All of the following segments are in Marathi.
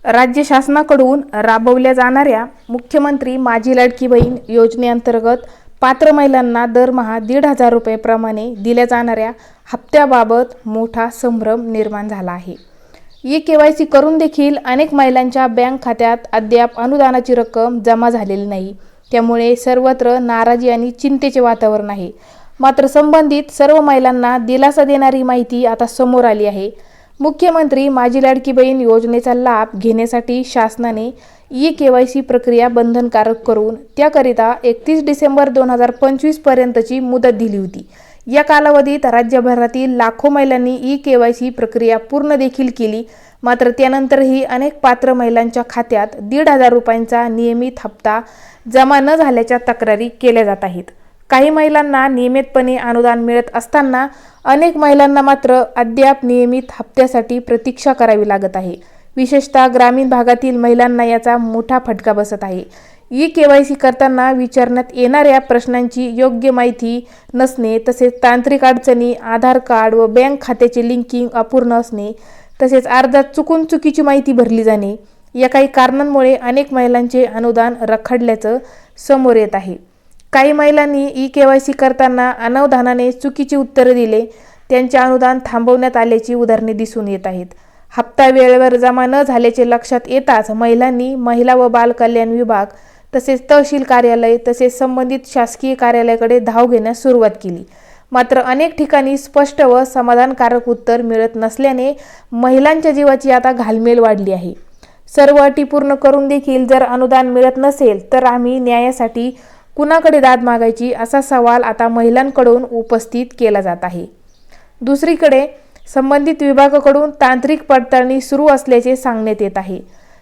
राज्य शासनाकडून राबवल्या जाणाऱ्या मुख्यमंत्री माझी लाडकी बहीण योजनेअंतर्गत पात्र महिलांना दरमहा 1,500 रुपये दिल्या जाणाऱ्या हप्त्याबाबत मोठा संभ्रम निर्माण झाला आहे। ई-केवायसी करून देखील अनेक महिलांच्या बँक खात्यात अद्याप अनुदानाची रक्कम जमा झालेली नाही। त्यामुळे सर्वत्र नाराजी आणि चिंतेचे वातावरण आहे। मात्र संबंधित सर्व महिलांना दिलासा देणारी माहिती आता समोर आली आहे। मुख्यमंत्री माझी लाडकी बहीण योजनेचा लाभ घेण्यासाठी शासनाने ई-केवायसी प्रक्रिया बंधनकारक करून त्याकरिता 31 डिसेंबर 2025 पर्यंतची मुदत दिली होती। या कालावधीत राज्यभरातील लाखो महिलांनी ई-केवायसी प्रक्रिया पूर्ण देखील केली। मात्र त्यानंतरही अनेक पात्र महिलांच्या खात्यात 1,500 रुपयांचा नियमित हप्ता जमा न झाल्याच्या तक्रारी केल्या जात आहेत। काही महिलांना नियमितपणे अनुदान मिळत असताना अनेक महिलांना मात्र अद्याप नियमित हप्त्यासाठी प्रतीक्षा करावी लागत आहे। विशेषतः ग्रामीण भागातील महिलांना याचा मोठा फटका बसत आहे। ई-केवायसी करताना विचारण्यात येणाऱ्या प्रश्नांची योग्य माहिती नसणे, तसेच तांत्रिक अडचणी, आधार कार्ड व बँक खात्याचे लिंकिंग अपूर्ण असणे, तसेच अर्जात चुकून चुकीची माहिती भरली जाणे या काही कारणांमुळे अनेक महिलांचे अनुदान रखडल्याचं समोर येत आहे। काही महिलांनी ई-केवायसी करताना अनावधानाने चुकीची उत्तरे दिले, त्यांचे अनुदान थांबवण्यात आल्याची उदाहरणे दिसून येत आहेत। हप्ता वेळेवर जमा न झाल्याचे लक्षात येताच महिलांनी महिला व बाल कल्याण विभाग तसेच तहसील कार्यालय तसेच संबंधित शासकीय कार्यालयाकडे धाव घेण्यास सुरुवात केली। मात्र अनेक ठिकाणी स्पष्ट व समाधानकारक उत्तर मिळत नसल्याने महिलांच्या जीवाची आता घालमेल वाढली आहे। सर्व अटी पूर्ण करून देखील जर अनुदान मिळत नसेल तर आम्ही न्यायासाठी कुणाकडे दाद मागायची असा सवाल आता महिलांकडून उपस्थित केला जात आहे। दुसरीकडे संबंधित विभागाकडून तांत्रिक पडताळणी सुरू असल्याचे सांगण्यात येत आहे।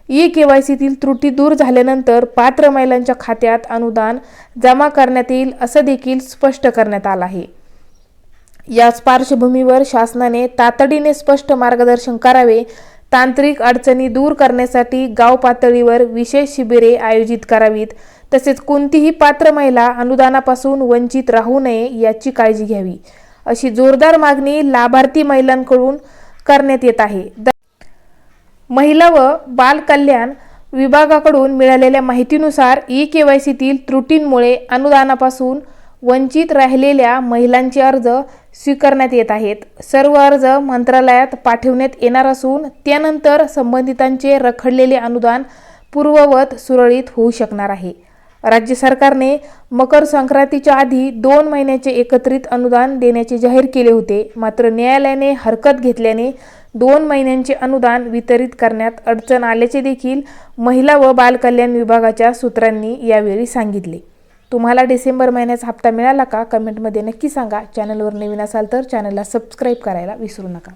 ई-केवायसीतील त्रुटी दूर झाल्यानंतर पात्र महिलांच्या खात्यात अनुदान जमा करण्यात येईल असं देखील स्पष्ट करण्यात आलं आहे। याच पार्श्वभूमीवर शासनाने तातडीने स्पष्ट मार्गदर्शन करावे, तांत्रिक अडचणी दूर करण्यासाठी गाव पातळीवर विशेष शिबिरे आयोजित करावीत, तसेच कोणतीही पात्र महिला अनुदानापासून वंचित राहू नये याची काळजी घ्यावी, अशी जोरदार मागणी लाभार्थी महिलांकडून करण्यात येत आहे। महिला व बाल कल्याण विभागाकडून मिळालेल्या माहितीनुसार ई-केवायसीतील त्रुटींमुळे अनुदानापासून वंचित राहिलेल्या महिलांचे अर्ज स्वीकारण्यात येत आहेत। सर्व अर्ज मंत्रालयात पाठवण्यात येणार असून त्यानंतर संबंधितांचे रखडलेले अनुदान पूर्ववत सुरळीत होऊ शकणार आहे। राज्य सरकारने मकर संक्रांतीच्या आधी 2 महिन्याचे एकत्रित अनुदान देण्याचे जाहीर केले होते। मात्र न्यायालयाने हरकत घेतल्याने 2 महिन्यांचे अनुदान वितरित करण्यात अडचण आल्याचे देखील महिला व बाल कल्याण विभागाच्या सूत्रांनी यावेळी सांगितले। तुम्हाला डिसेंबर महिन्याचा हप्ता मिळाला का? कमेंटमध्ये नक्की सांगा। चॅनलवर नवीन असाल तर चॅनलला सबस्क्राईब करायला विसरू नका।